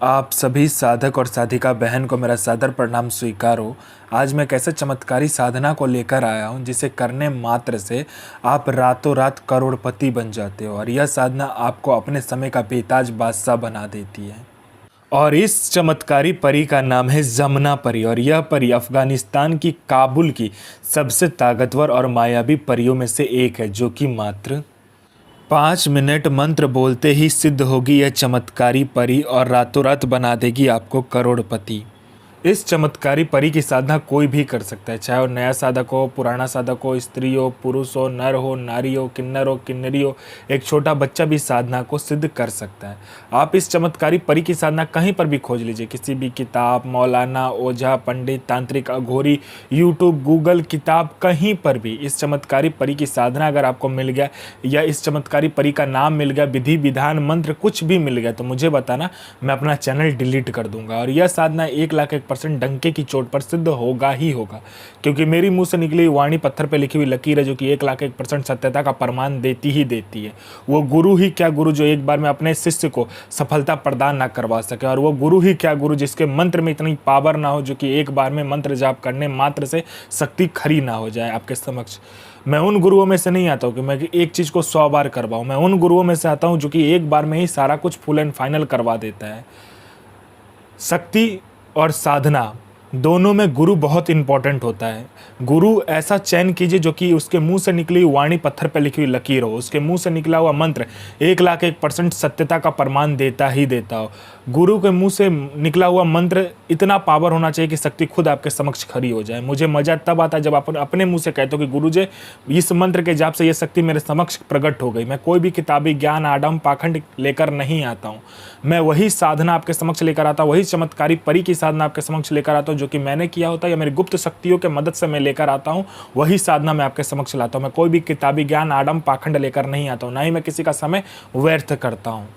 आप सभी साधक और साधिका बहन को मेरा सादर प्रणाम स्वीकार हो। आज मैं एक ऐसे चमत्कारी साधना को लेकर आया हूँ जिसे करने मात्र से आप रातों रात करोड़पति बन जाते हो और यह साधना आपको अपने समय का बेताज बादशाह बना देती है। और इस चमत्कारी परी का नाम है जमुना परी और यह परी अफगानिस्तान की काबुल की सबसे ताकतवर और मायावी परियों में से एक है, जो कि मात्र 5 मिनट मंत्र बोलते ही सिद्ध होगी यह चमत्कारी परी और रातों रात बना देगी आपको करोड़पति। इस चमत्कारी परी की साधना कोई भी कर सकता है, चाहे वो नया साधक हो, पुराना साधक हो, स्त्री हो, पुरुष हो, नर हो, नारी हो, किन्नर हो, किन्नरी हो, एक छोटा बच्चा भी साधना को सिद्ध कर सकता है। आप इस चमत्कारी परी की साधना कहीं पर भी खोज लीजिए, किसी भी किताब, मौलाना, ओझा, पंडित, तांत्रिक, अघोरी, यूट्यूब, गूगल, किताब, कहीं पर भी इस चमत्कारी परी की साधना अगर आपको मिल गया या इस चमत्कारी परी का नाम मिल गया, विधि विधान मंत्र कुछ भी मिल गया तो मुझे बताना, मैं अपना चैनल डिलीट कर दूंगा। और यह साधना 1,01% डंके की चोट पर सिद्ध होगा ही होगा, क्योंकि मेरी मुंह से निकली वाणी पत्थर पे लिखी हुई लकीर है जो कि 1,01% सत्यता का प्रमाण देती ही देती है। वो गुरु ही क्या गुरु जो एक बार में अपने शिष्य को सफलता प्रदान ना करवा सके, और वो गुरु ही क्या गुरु जिसके मंत्र में इतनी पावर ना हो जो कि एक बार में मंत्र जाप करने मात्र से शक्ति खड़ी ना हो जाए आपके समक्ष। मैं उन गुरुओं में से नहीं आता हूँ कि मैं एक चीज़ को 100 बार करवाऊँ, मैं उन गुरुओं में से आता हूँ जो कि एक बार में ही सारा कुछ फुल एंड फाइनल करवा देता है। शक्ति और साधना दोनों में गुरु बहुत इंपॉर्टेंट होता है। गुरु ऐसा चयन कीजिए जो कि उसके मुंह से निकली वाणी पत्थर पर लिखी हुई लकीर हो, उसके मुंह से निकला हुआ मंत्र 1,01% सत्यता का प्रमाण देता ही देता हो। गुरु के मुंह से निकला हुआ मंत्र इतना पावर होना चाहिए कि शक्ति खुद आपके समक्ष खड़ी हो जाए। मुझे मजा तब आता है जब आप अपने मुंह से कहते हो कि गुरु जी इस मंत्र के जाप से ये शक्ति मेरे समक्ष प्रकट हो गई। मैं कोई भी किताबी ज्ञान, आडम, पाखंड लेकर नहीं आता हूँ, मैं वही साधना आपके समक्ष लेकर आता हूँ, वही चमत्कारी परी की साधना आपके समक्ष लेकर आता हूँ जो कि मैंने किया होता है या मेरी गुप्त शक्तियों के मदद से मैं लेकर आता हूँ, वही साधना मैं आपके समक्ष लाता हूँ। मैं कोई भी किताबी ज्ञान, आडम, पाखंड लेकर नहीं आता हूँ, ना ही मैं किसी का समय व्यर्थ करता हूँ।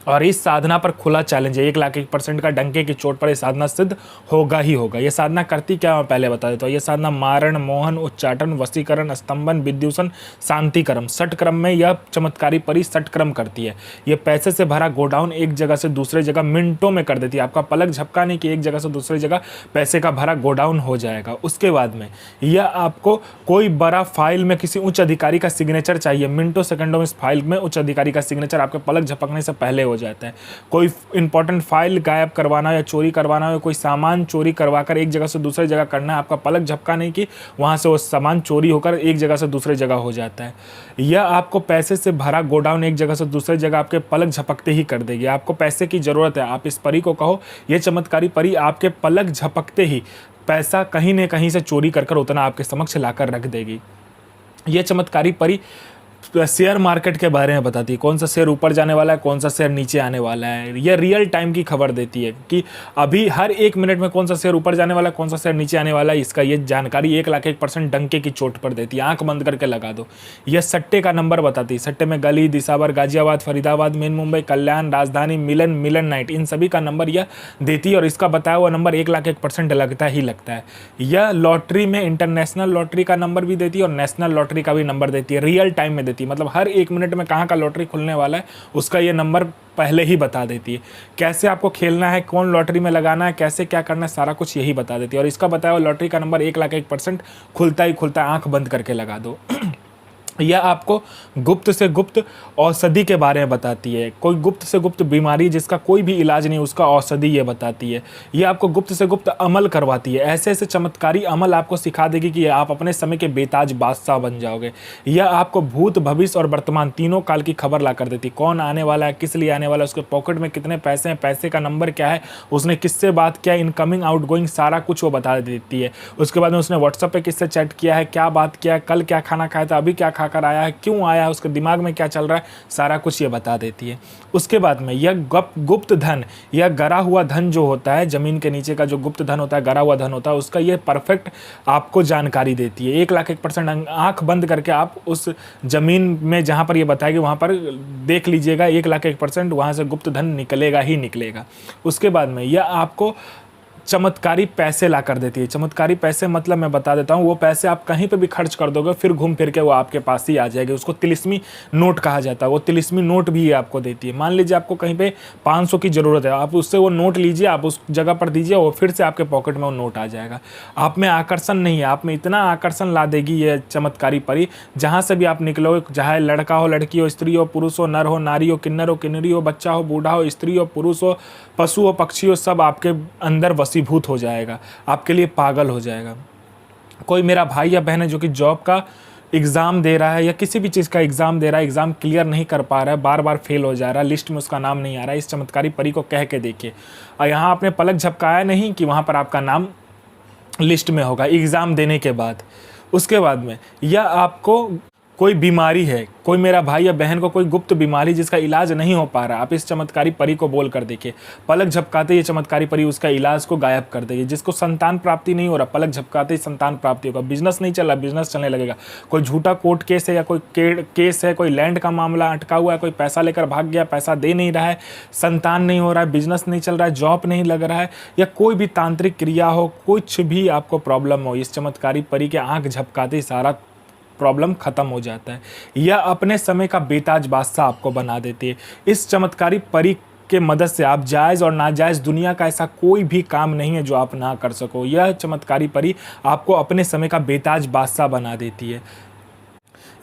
और इस साधना पर खुला चैलेंज है, 1,01% का डंके की चोट पर यह साधना सिद्ध होगा ही होगा। यह साधना करती क्या मैं पहले बता देता हूँ। यह साधना मारण, मोहन, उच्चाटन, वशीकरण, स्तंभन, विद्युषण, शांतिक्रम, षटक्रम में यह चमत्कारी परी षटक्रम करती है। यह पैसे से भरा गोडाउन एक जगह से दूसरे जगह मिनटों में कर देती है। आपका पलक झपका नहीं कि एक जगह से दूसरी जगह पैसे का भरा गोडाउन हो जाएगा। उसके बाद में यह आपको कोई बड़ा फाइल में किसी उच्च अधिकारी का सिग्नेचर चाहिए, मिनटों सेकंडों में इस फाइल में उच्च अधिकारी का सिग्नेचर आपके पलक झपकने से पहले हो जाता है। कोई इंपॉर्टेंट फाइल गायब करवाना या चोरी करवाना हो, कोई सामान चोरी करवाकर एक जगह से दूसरी जगह करना है, आपका पलक झपका नहीं कि वहां से वो सामान चोरी होकर एक जगह से दूसरी जगह हो जाता है। यह आपको पैसे से भरा गोडाउन एक जगह से दूसरी जगह आपके पलक झपकते ही कर देगी। आपको पैसे की जरूरत है, आप इस परी को कहो, यह चमत्कारी परी आपके पलक झपकते ही पैसा कहीं न कहीं से चोरी कर उतना आपके समक्ष लाकर रख देगी। यह चमत्कारी परी शेयर मार्केट के बारे में बताती है, कौन सा शेयर ऊपर जाने वाला है, कौन सा शेयर नीचे आने वाला है। यह रियल टाइम की खबर देती है कि अभी हर 1 मिनट में कौन सा शेयर ऊपर जाने वाला है, कौन सा शेयर नीचे आने वाला है। इसका ये जानकारी 1,01% डंके की चोट पर देती है। आंख बंद करके लगा दो। यह सट्टे का नंबर बताती है। सट्टे में गली, दिसावर, गाजियाबाद, फरीदाबाद, मेन मुंबई, कल्याण, राजधानी, मिलन, मिलन नाइट, इन सभी का नंबर यह देती है और इसका बताया हुआ नंबर 1,01% लगता ही लगता है। यह लॉटरी में इंटरनेशनल लॉटरी का नंबर भी देती है और नेशनल लॉटरी का भी नंबर देती है, रियल टाइम में देती है। मतलब हर 1 मिनट में कहाँ का लॉटरी खुलने वाला है उसका ये नंबर पहले ही बता देती है। कैसे आपको खेलना है, कौन लॉटरी में लगाना है, कैसे क्या करना है, सारा कुछ यही बता देती है। और इसका बताया हुआ लॉटरी का नंबर 1,01% खुलता ही खुलता है। आंख बंद करके लगा दो। यह आपको गुप्त से गुप्त औषधि के बारे में बताती है। कोई गुप्त से गुप्त बीमारी जिसका कोई भी इलाज नहीं, उसका औषधि ये बताती है। यह आपको गुप्त से गुप्त अमल करवाती है। ऐसे ऐसे चमत्कारी अमल आपको सिखा देगी कि आप अपने समय के बेताज बादशाह बन जाओगे। यह आपको भूत, भविष्य और वर्तमान तीनों काल की खबर ला कर देती है। कौन आने वाला है, किस लिए आने वाला है, उसके पॉकेट में कितने पैसे हैं, पैसे का नंबर क्या है, उसने किससे बात किया, इनकमिंग आउटगोइंग सारा कुछ वो बता देती है। उसके बाद में उसने व्हाट्सएप पे किससे चैट किया है, क्या बात किया है, कल क्या खाना खाया था, अभी क्या खाकर आया है, क्यों आया है, उसके दिमाग में क्या चल रहा है, सारा कुछ ये बता देती है। उसके बाद में यह गुप्त धन या गरा हुआ धन जो होता है, जमीन के नीचे का जो गुप्त धन होता है, गरा हुआ धन होता है, उसका ये परफेक्ट आपको जानकारी देती है। 1,01% आंख बंद करके आप उस जमीन में जहां पर ये बताएगी वहां पर देख लीजिएगा, 1,01% वहां से गुप्त धन निकलेगा ही निकलेगा। उसके बाद में यह आपको चमत्कारी पैसे ला कर देती है। चमत्कारी पैसे मतलब मैं बता देता हूँ, वो पैसे आप कहीं पे भी खर्च कर दोगे फिर घूम फिर के वो आपके पास ही आ जाएगी। उसको तिलिस्मी नोट कहा जाता है। वो तिलिस्मी नोट भी आपको देती है। मान लीजिए आपको कहीं पे 500 की ज़रूरत है, आप उससे वो नोट लीजिए, आप उस जगह पर दीजिए, वो फिर से आपके पॉकेट में वो नोट आ जाएगा। आप में आकर्षण नहीं है, आप में इतना आकर्षण ला देगी ये चमत्कारी परी, जहाँ से भी आप निकलोगे, चाहे लड़का हो, लड़की हो, स्त्री हो, पुरुष हो, नर हो, नारी हो, किन्नर हो, किन्नरी हो, बच्चा हो, बूढ़ा हो, स्त्री हो, पुरुष हो, पशु हो, पक्षी हो, सब आपके अंदर वशीभूत हो जाएगा, आपके लिए पागल हो जाएगा। कोई मेरा भाई या बहन है जो कि जॉब का एग्ज़ाम दे रहा है या किसी भी चीज़ का एग्ज़ाम दे रहा है, एग्ज़ाम क्लियर नहीं कर पा रहा है, बार बार फेल हो जा रहा है, लिस्ट में उसका नाम नहीं आ रहा है, इस चमत्कारी परी को कह के देखिए। और यहाँ आपने पलक झपकाया नहीं कि वहाँ पर आपका नाम लिस्ट में होगा एग्ज़ाम देने के बाद। उसके बाद में या आपको कोई बीमारी है, कोई मेरा भाई या बहन को कोई गुप्त बीमारी जिसका इलाज नहीं हो पा रहा, आप इस चमत्कारी परी को बोल कर देखिए, पलक झपकाते ही चमत्कारी परी उसका इलाज को गायब कर देगी। जिसको संतान प्राप्ति नहीं हो रहा, पलक झपकाते ही संतान प्राप्ति होगा। बिजनेस नहीं चल रहा, बिजनेस चलने लगेगा। कोई झूठा कोर्ट केस है या कोई केस है, कोई लैंड का मामला अटका हुआ है, कोई पैसा लेकर भाग गया, पैसा दे नहीं रहा है, संतान नहीं हो रहा है, बिजनेस नहीं चल रहा है, जॉब नहीं लग रहा है, या कोई भी तांत्रिक क्रिया हो, कुछ भी आपको प्रॉब्लम हो, इस चमत्कारी परी के आँख झपकाते ही सारा प्रॉब्लम ख़त्म हो जाता है। या अपने समय का बेताज बादशाह आपको बना देती है। इस चमत्कारी परी के मदद से आप जायज़ और नाजायज़ दुनिया का ऐसा कोई भी काम नहीं है जो आप ना कर सको। यह चमत्कारी परी आपको अपने समय का बेताज बादशाह बना देती है।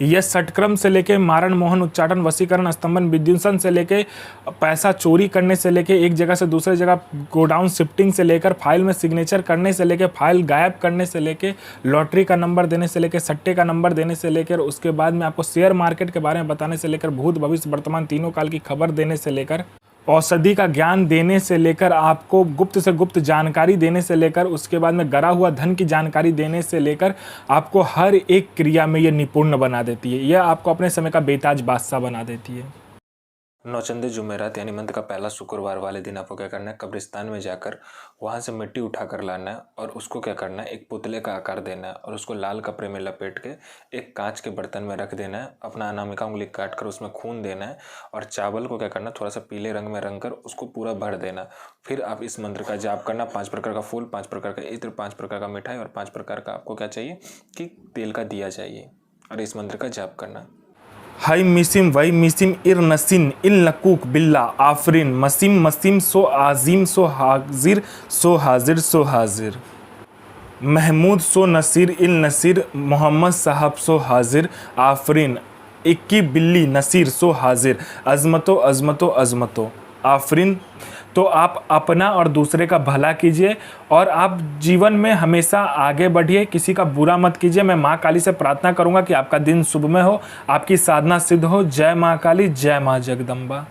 यह षटक्रम से लेके मारण, मोहन, उच्चाटन, वशीकरण, स्तंभन, विध्वंसन से लेके पैसा चोरी करने से लेके एक जगह से दूसरे जगह गोडाउन शिफ्टिंग से लेकर फाइल में सिग्नेचर करने से लेके फाइल गायब करने से लेके लॉटरी का नंबर देने से लेके सट्टे का नंबर देने से लेकर उसके बाद में आपको शेयर मार्केट के बारे में बताने से लेकर भूत, भविष्य, वर्तमान तीनों काल की खबर देने से लेकर औषधि का ज्ञान देने से लेकर आपको गुप्त से गुप्त जानकारी देने से लेकर उसके बाद में गरा हुआ धन की जानकारी देने से लेकर आपको हर एक क्रिया में ये निपुण बना देती है। यह आपको अपने समय का बेताज बादशाह बना देती है। नौचंदे जुमेरात यानी मंथ का पहला शुक्रवार वाले दिन आपको क्या करना है, कब्रिस्तान में जाकर वहाँ से मिट्टी उठा कर लाना है और उसको क्या करना है, एक पुतले का आकार देना है और उसको लाल कपड़े में लपेट के एक कांच के बर्तन में रख देना है। अपना अनामिका उंगली काट कर उसमें खून देना है और चावल को क्या करना है, थोड़ा सा पीले रंग में रंग कर उसको पूरा भर देना। फिर आप इस मंत्र का जाप करना। 5 प्रकार का फूल, 5 प्रकार का इत्र, 5 प्रकार का मिठाई और 5 प्रकार का आपको क्या चाहिए कि तेल का दिया चाहिए और इस मंत्र का जाप करना। हाई मिसिम वई मिसिम इर नसीन इल नकूक बिल्ला आफरीन मसीम मसीम सो आज़ीम सो हाजिर सो हाजिर सो हाजिर महमूद सो नसीर इल नसीर मोहम्मद साहब सो हाजिर आफरीन इक्की बिल्ली नसीर सो हाजिर अजमतो अजमतो अजमतो आफरीन। तो आप अपना और दूसरे का भला कीजिए और आप जीवन में हमेशा आगे बढ़िए, किसी का बुरा मत कीजिए। मैं माँ काली से प्रार्थना करूँगा कि आपका दिन शुभमय हो, आपकी साधना सिद्ध हो। जय माँ काली, जय माँ जगदम्बा।